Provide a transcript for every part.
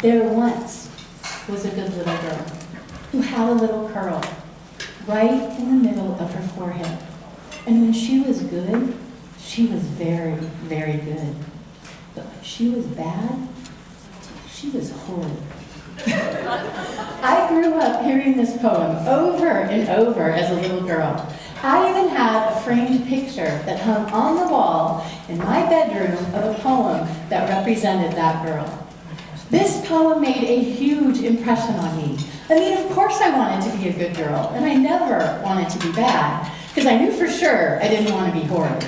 There once was a good little girl who had a little curl right in the middle of her forehead. And when she was good, she was very, very good. But when she was bad, she was horrid. I grew up hearing this poem over and over as a little girl. I even had a framed picture that hung on the wall in my bedroom of a poem that represented that girl. This poem made a huge impression on me. I mean, of course I wanted to be a good girl, and I never wanted to be bad, because I knew for sure I didn't want to be horrid.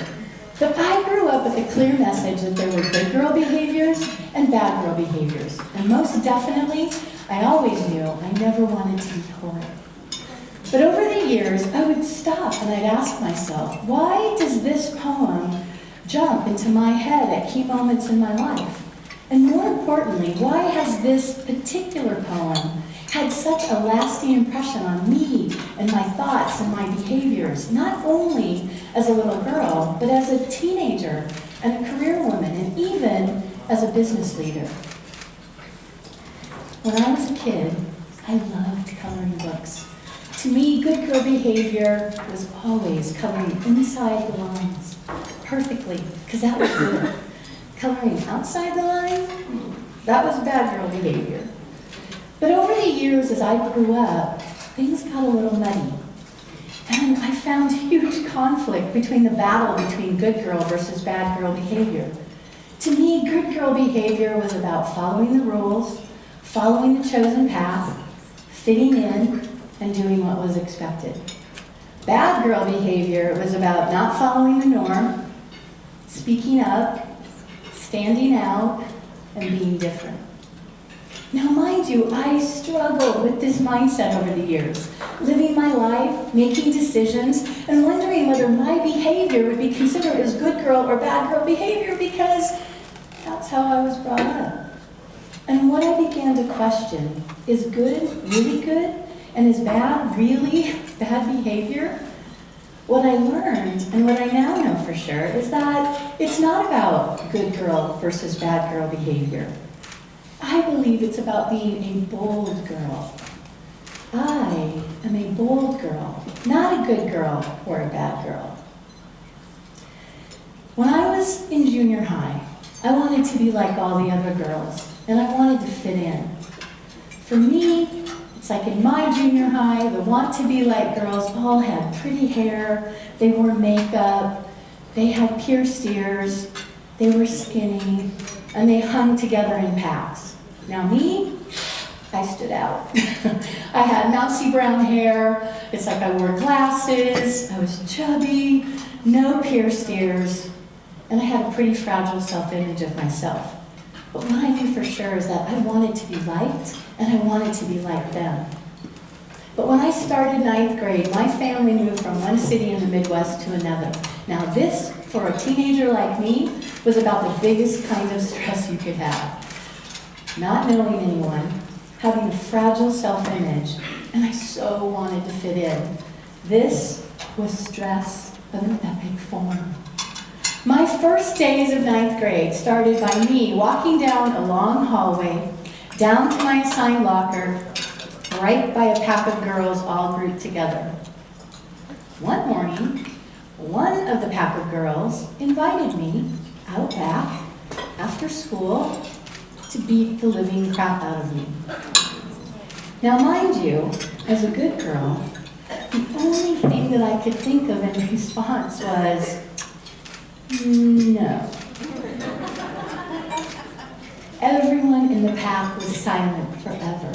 But I grew up with a clear message that there were good girl behaviors and bad girl behaviors. And most definitely, I always knew I never wanted to be horrid. But over the years, I would stop and I'd ask myself, why does this poem jump into my head at key moments in my life? And more importantly, why has this particular poem had such a lasting impression on me and my thoughts and my behaviors, not only as a little girl, but as a teenager and a career woman, and even as a business leader? When I was a kid, I loved coloring books. To me, good girl behavior was always coloring inside the lines perfectly, because that was good. Coloring outside the lines, that was bad girl behavior. But over the years, as I grew up, things got a little muddy. And I found huge conflict between the battle between good girl versus bad girl behavior. To me, good girl behavior was about following the rules, following the chosen path, fitting in, and doing what was expected. Bad girl behavior was about not following the norm, speaking up, standing out, and being different. Now, mind you, I struggled with this mindset over the years, living my life, making decisions, and wondering whether my behavior would be considered as good girl or bad girl behavior, because that's how I was brought up. And what I began to question, is good really good? And is bad really bad behavior? What I learned, and what I now know for sure, is that it's not about good girl versus bad girl behavior. I believe it's about being a bold girl. I am a bold girl, not a good girl or a bad girl. When I was in junior high, I wanted to be like all the other girls, and I wanted to fit in. For me, it's like in my junior high, the want-to-be-like girls all had pretty hair, they wore makeup, they had pierced ears, they were skinny, and they hung together in packs. Now me, I stood out. I had mousy brown hair, it's like I wore glasses, I was chubby, no pierced ears, and I had a pretty fragile self-image of myself. But what I knew for sure is that I wanted to be liked, and I wanted to be like them. But when I started 9th grade, my family moved from one city in the Midwest to another. Now this, for a teenager like me, was about the biggest kind of stress you could have. Not knowing anyone, having a fragile self-image, and I so wanted to fit in. This was stress of an epic form. My first days of 9th grade started by me walking down a long hallway, down to my assigned locker, right by a pack of girls all grouped together. One morning, one of the pack of girls invited me out back after school to beat the living crap out of me. Now mind you, as a good girl, the only thing that I could think of in response was, no. Everyone in the pack was silent forever.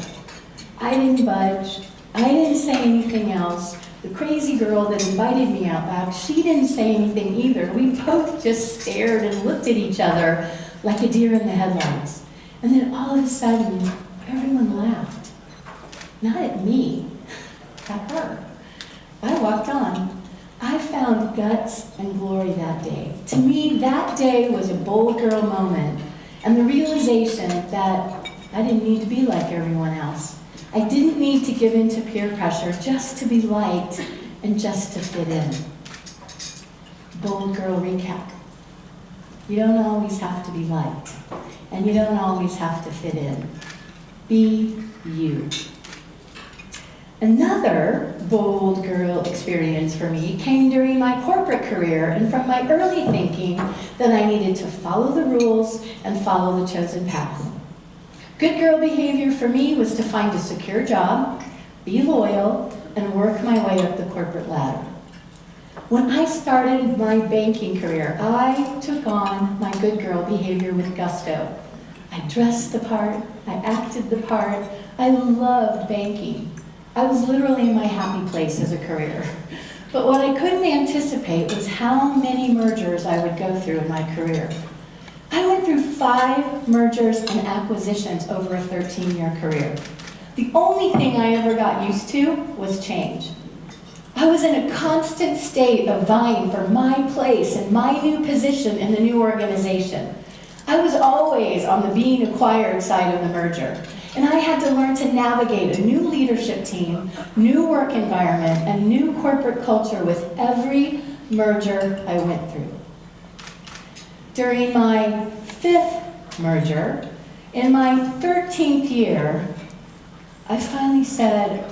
I didn't budge. I didn't say anything else. The crazy girl that invited me out back, she didn't say anything either. We both just stared and looked at each other like a deer in the headlights. And then all of a sudden, everyone laughed. Not at me, at her. I walked on. I found guts and glory that day. To me, that day was a bold girl moment, and the realization that I didn't need to be like everyone else. I didn't need to give in to peer pressure just to be liked and just to fit in. Bold girl recap. You don't always have to be liked, and you don't always have to fit in. Be you. Another bold girl experience for me came during my corporate career and from my early thinking that I needed to follow the rules and follow the chosen path. Good girl behavior for me was to find a secure job, be loyal, and work my way up the corporate ladder. When I started my banking career, I took on my good girl behavior with gusto. I dressed the part, I acted the part, I loved banking. I was literally in my happy place as a career. But what I couldn't anticipate was how many mergers I would go through in my career. I went through 5 mergers and acquisitions over a 13-year career. The only thing I ever got used to was change. I was in a constant state of vying for my place and my new position in the new organization. I was always on the being acquired side of the merger. And I had to learn to navigate a new leadership team, new work environment, and new corporate culture with every merger I went through. During my 5th merger, in my 13th year, I finally said,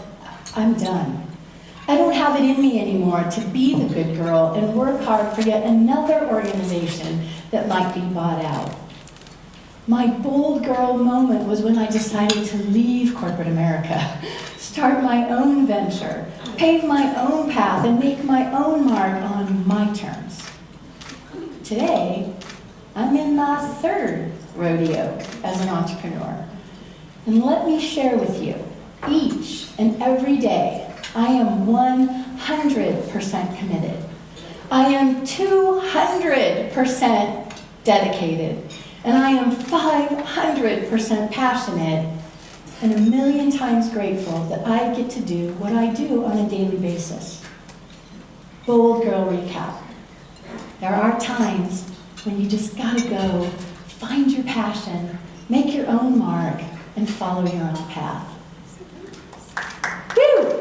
I'm done. I don't have it in me anymore to be the good girl and work hard for yet another organization that might be bought out. My bold girl moment was when I decided to leave corporate America, start my own venture, pave my own path, and make my own mark on my terms. Today, I'm in my 3rd rodeo as an entrepreneur. And let me share with you, each and every day, I am 100% committed. I am 200% dedicated. And I am 500% passionate and a million times grateful that I get to do what I do on a daily basis. Bold girl recap. There are times when you just gotta go, find your passion, make your own mark, and follow your own path. Woo!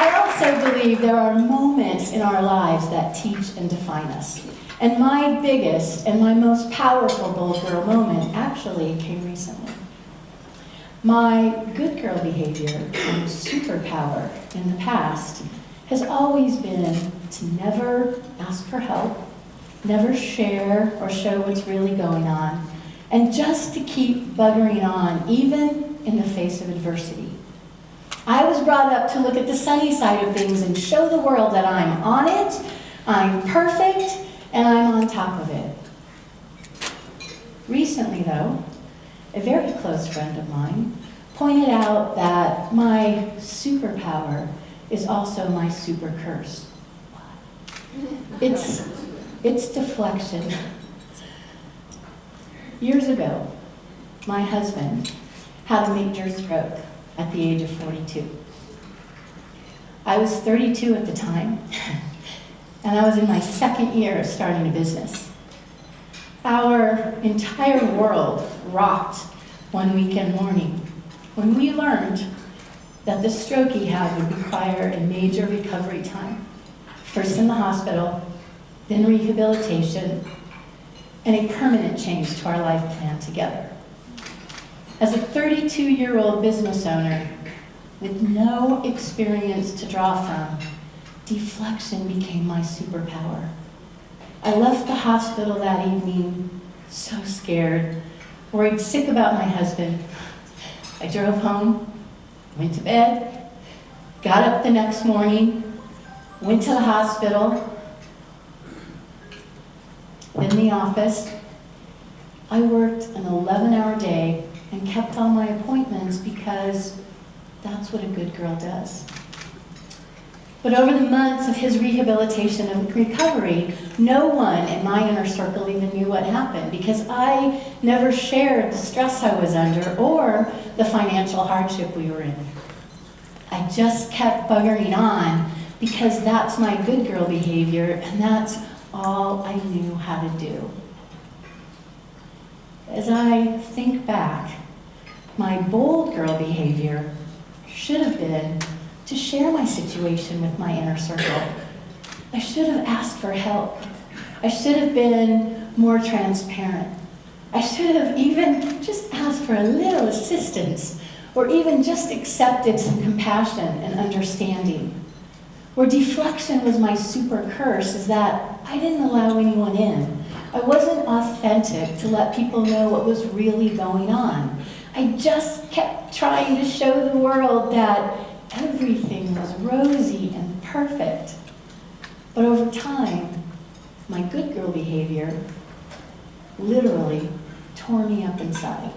I also believe there are moments in our lives that teach and define us. And my biggest and my most powerful bold girl moment actually came recently. My good girl behavior and superpower in the past has always been to never ask for help, never share or show what's really going on, and just to keep buggering on, even in the face of adversity. I was brought up to look at the sunny side of things and show the world that I'm on it, I'm perfect, and I'm on top of it. Recently, though, a very close friend of mine pointed out that my superpower is also my super curse. It's deflection. Years ago, my husband had a major stroke at the age of 42. I was 32 at the time, and I was in my 2nd year of starting a business. Our entire world rocked one weekend morning when we learned that the stroke he had would require a major recovery time. First in the hospital, then rehabilitation, and a permanent change to our life plan together. As a 32-year-old business owner with no experience to draw from, deflection became my superpower. I left the hospital that evening so scared, worried sick about my husband. I drove home, went to bed, got up the next morning, went to the hospital, then the office. I worked an 11-hour day and kept all my appointments because that's what a good girl does. But over the months of his rehabilitation and recovery, no one in my inner circle even knew what happened because I never shared the stress I was under or the financial hardship we were in. I just kept buggering on because that's my good girl behavior and that's all I knew how to do. As I think back, my bold girl behavior should have been to share my situation with my inner circle. I should have asked for help. I should have been more transparent. I should have even just asked for a little assistance, or even just accepted some compassion and understanding. Where deflection was my super curse is that I didn't allow anyone in. I wasn't authentic to let people know what was really going on. I just kept trying to show the world that everything was rosy and perfect. But over time, my good girl behavior literally tore me up inside.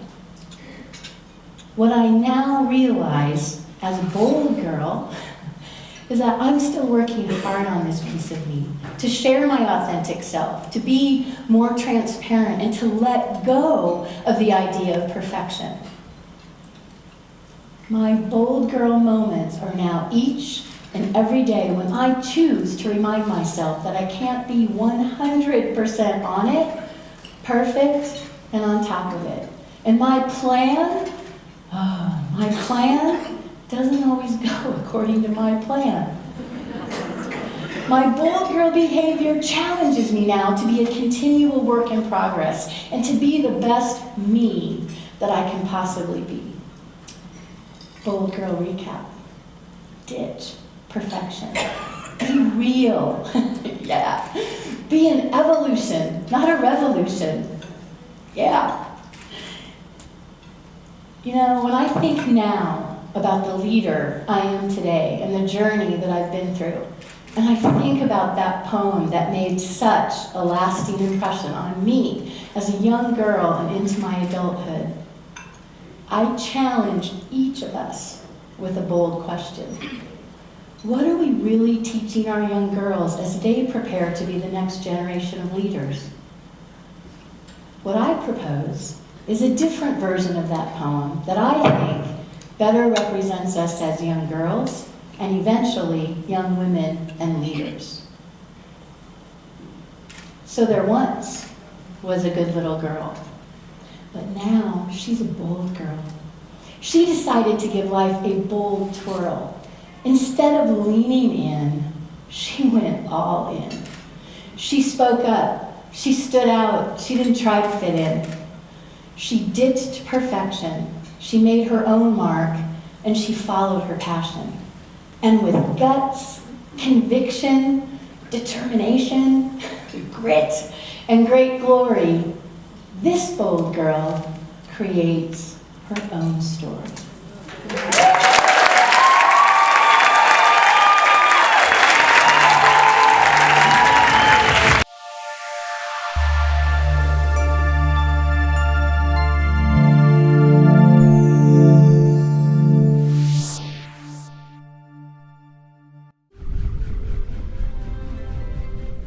What I now realize as a bold girl is that I'm still working hard on this piece of me, to share my authentic self, to be more transparent, and to let go of the idea of perfection. My bold girl moments are now each and every day when I choose to remind myself that I can't be 100% on it, perfect, and on top of it. And my plan doesn't always go according to my plan. My bold girl behavior challenges me now to be a continual work in progress and to be the best me that I can possibly be. Bold girl recap. Ditch perfection. Be real. Yeah. Be an evolution, not a revolution. Yeah. You know, when I think now about the leader I am today and the journey that I've been through, and I think about that poem that made such a lasting impression on me as a young girl and into my adulthood, I challenge each of us with a bold question. What are we really teaching our young girls as they prepare to be the next generation of leaders? What I propose is a different version of that poem that I think better represents us as young girls and eventually young women and leaders. So there once was a good little girl, but now she's a bold girl. She decided to give life a bold twirl. Instead of leaning in, she went all in. She spoke up, she stood out, she didn't try to fit in. She ditched perfection, she made her own mark, and she followed her passion. And with guts, conviction, determination, grit, and great glory, this bold girl creates her own story.